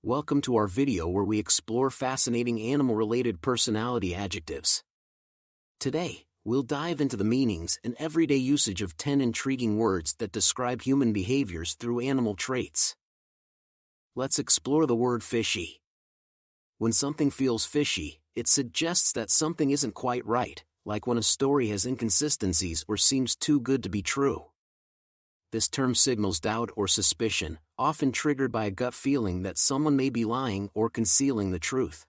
Welcome to our video where we explore fascinating animal-related personality adjectives. Today, we'll dive into the meanings and everyday usage of 10 intriguing words that describe human behaviors through animal traits. Let's explore the word fishy. When something feels fishy, it suggests that something isn't quite right, like when a story has inconsistencies or seems too good to be true. This term signals doubt or suspicion, often triggered by a gut feeling that someone may be lying or concealing the truth.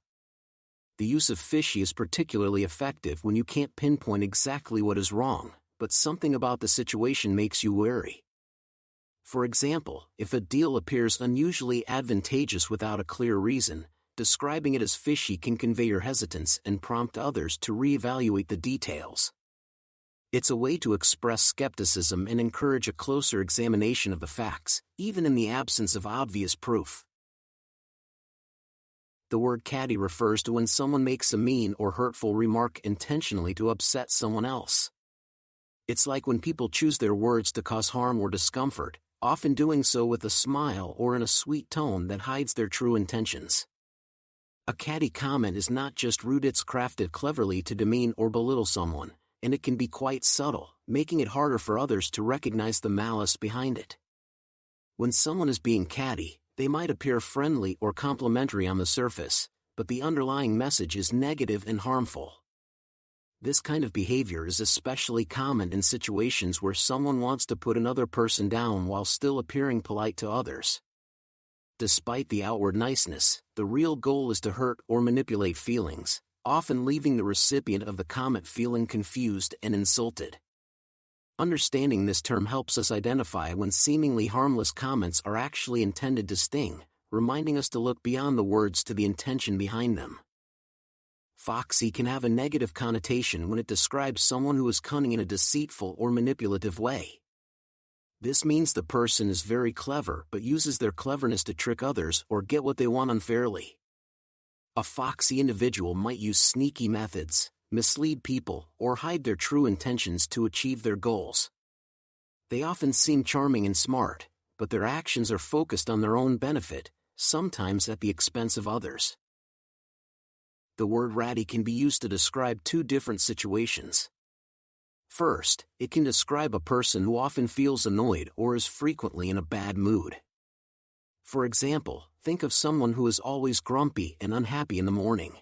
The use of fishy is particularly effective when you can't pinpoint exactly what is wrong, but something about the situation makes you wary. For example, if a deal appears unusually advantageous without a clear reason, describing it as fishy can convey your hesitance and prompt others to reevaluate the details. It's a way to express skepticism and encourage a closer examination of the facts, even in the absence of obvious proof. The word catty refers to when someone makes a mean or hurtful remark intentionally to upset someone else. It's like when people choose their words to cause harm or discomfort, often doing so with a smile or in a sweet tone that hides their true intentions. A catty comment is not just rude, it's crafted cleverly to demean or belittle someone, and it can be quite subtle, making it harder for others to recognize the malice behind it. When someone is being catty, they might appear friendly or complimentary on the surface, but the underlying message is negative and harmful. This kind of behavior is especially common in situations where someone wants to put another person down while still appearing polite to others. Despite the outward niceness, the real goal is to hurt or manipulate feelings, often leaving the recipient of the comment feeling confused and insulted. Understanding this term helps us identify when seemingly harmless comments are actually intended to sting, reminding us to look beyond the words to the intention behind them. Foxy can have a negative connotation when it describes someone who is cunning in a deceitful or manipulative way. This means the person is very clever but uses their cleverness to trick others or get what they want unfairly. A foxy individual might use sneaky methods, mislead people, or hide their true intentions to achieve their goals. They often seem charming and smart, but their actions are focused on their own benefit, sometimes at the expense of others. The word ratty can be used to describe two different situations. First, it can describe a person who often feels annoyed or is frequently in a bad mood. For example, think of someone who is always grumpy and unhappy in the morning.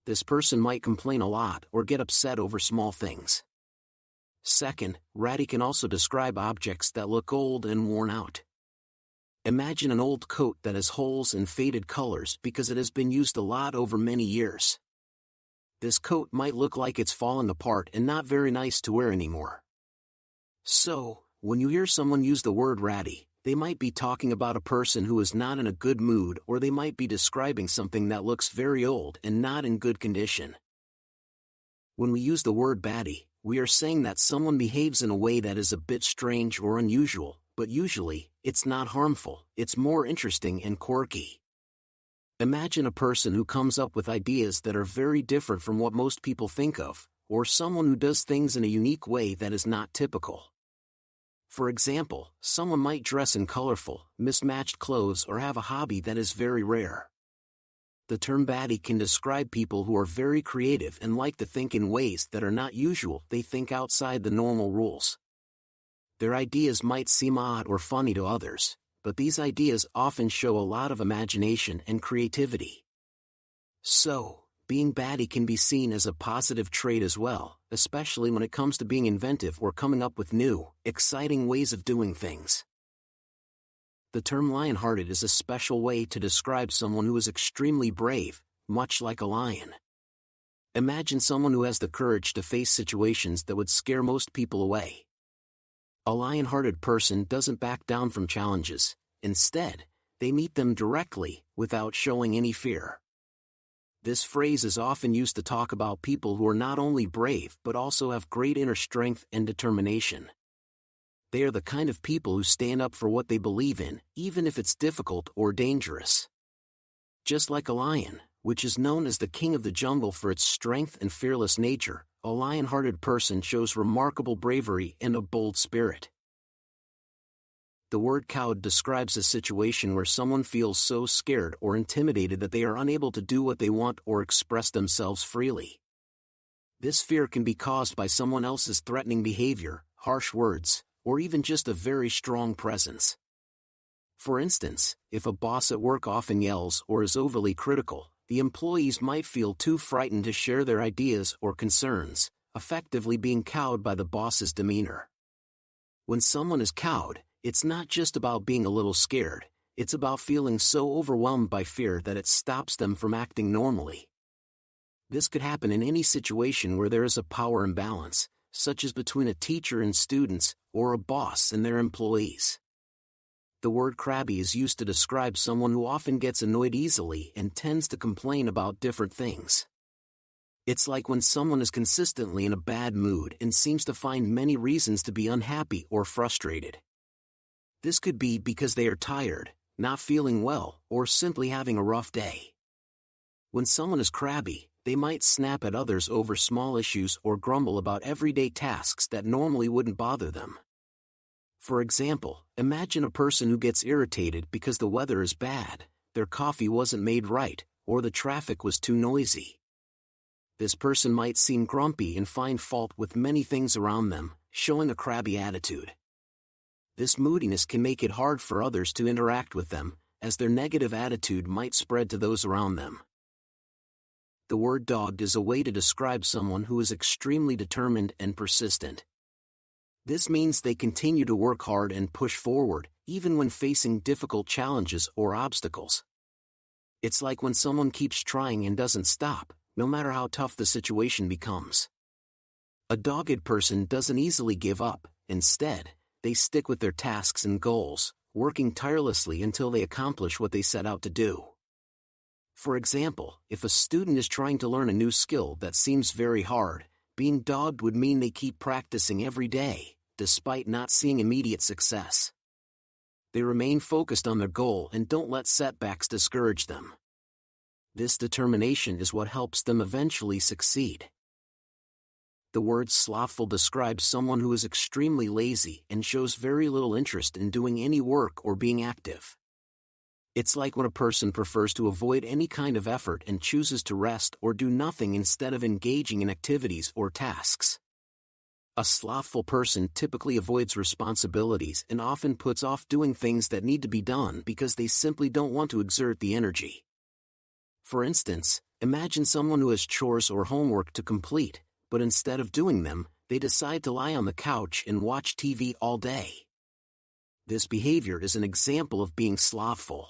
This person might complain a lot or get upset over small things. Second, ratty can also describe objects that look old and worn out. Imagine an old coat that has holes and faded colors because it has been used a lot over many years. This coat might look like it's falling apart and not very nice to wear anymore. So, when you hear someone use the word ratty, they might be talking about a person who is not in a good mood, or they might be describing something that looks very old and not in good condition. When we use the word batty, we are saying that someone behaves in a way that is a bit strange or unusual, but usually, it's not harmful, it's more interesting and quirky. Imagine a person who comes up with ideas that are very different from what most people think of, or someone who does things in a unique way that is not typical. For example, someone might dress in colorful, mismatched clothes or have a hobby that is very rare. The term batty can describe people who are very creative and like to think in ways that are not usual. They think outside the normal rules. Their ideas might seem odd or funny to others, but these ideas often show a lot of imagination and creativity. So, being batty can be seen as a positive trait as well, especially when it comes to being inventive or coming up with new, exciting ways of doing things. The term lion-hearted is a special way to describe someone who is extremely brave, much like a lion. Imagine someone who has the courage to face situations that would scare most people away. A lion-hearted person doesn't back down from challenges. Instead, they meet them directly, without showing any fear. This phrase is often used to talk about people who are not only brave but also have great inner strength and determination. They are the kind of people who stand up for what they believe in, even if it's difficult or dangerous. Just like a lion, which is known as the king of the jungle for its strength and fearless nature, a lion-hearted person shows remarkable bravery and a bold spirit. The word cowed describes a situation where someone feels so scared or intimidated that they are unable to do what they want or express themselves freely. This fear can be caused by someone else's threatening behavior, harsh words, or even just a very strong presence. For instance, if a boss at work often yells or is overly critical, the employees might feel too frightened to share their ideas or concerns, effectively being cowed by the boss's demeanor. When someone is cowed, it's not just about being a little scared, it's about feeling so overwhelmed by fear that it stops them from acting normally. This could happen in any situation where there is a power imbalance, such as between a teacher and students, or a boss and their employees. The word crabby is used to describe someone who often gets annoyed easily and tends to complain about different things. It's like when someone is consistently in a bad mood and seems to find many reasons to be unhappy or frustrated. This could be because they are tired, not feeling well, or simply having a rough day. When someone is crabby, they might snap at others over small issues or grumble about everyday tasks that normally wouldn't bother them. For example, imagine a person who gets irritated because the weather is bad, their coffee wasn't made right, or the traffic was too noisy. This person might seem grumpy and find fault with many things around them, showing a crabby attitude. This moodiness can make it hard for others to interact with them, as their negative attitude might spread to those around them. The word dogged is a way to describe someone who is extremely determined and persistent. This means they continue to work hard and push forward, even when facing difficult challenges or obstacles. It's like when someone keeps trying and doesn't stop, no matter how tough the situation becomes. A dogged person doesn't easily give up, instead, they stick with their tasks and goals, working tirelessly until they accomplish what they set out to do. For example, if a student is trying to learn a new skill that seems very hard, being dogged would mean they keep practicing every day, despite not seeing immediate success. They remain focused on their goal and don't let setbacks discourage them. This determination is what helps them eventually succeed. The word slothful describes someone who is extremely lazy and shows very little interest in doing any work or being active. It's like when a person prefers to avoid any kind of effort and chooses to rest or do nothing instead of engaging in activities or tasks. A slothful person typically avoids responsibilities and often puts off doing things that need to be done because they simply don't want to exert the energy. For instance, imagine someone who has chores or homework to complete, but instead of doing them, they decide to lie on the couch and watch TV all day. This behavior is an example of being slothful.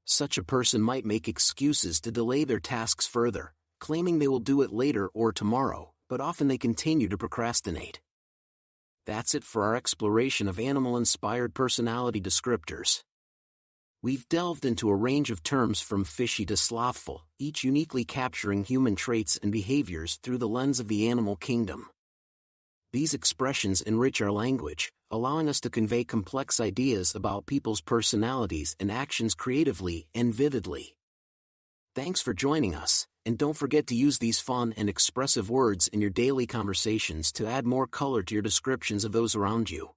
Such a person might make excuses to delay their tasks further, claiming they will do it later or tomorrow, but often they continue to procrastinate. That's it for our exploration of animal-inspired personality descriptors. We've delved into a range of terms from fishy to slothful, each uniquely capturing human traits and behaviors through the lens of the animal kingdom. These expressions enrich our language, allowing us to convey complex ideas about people's personalities and actions creatively and vividly. Thanks for joining us, and don't forget to use these fun and expressive words in your daily conversations to add more color to your descriptions of those around you.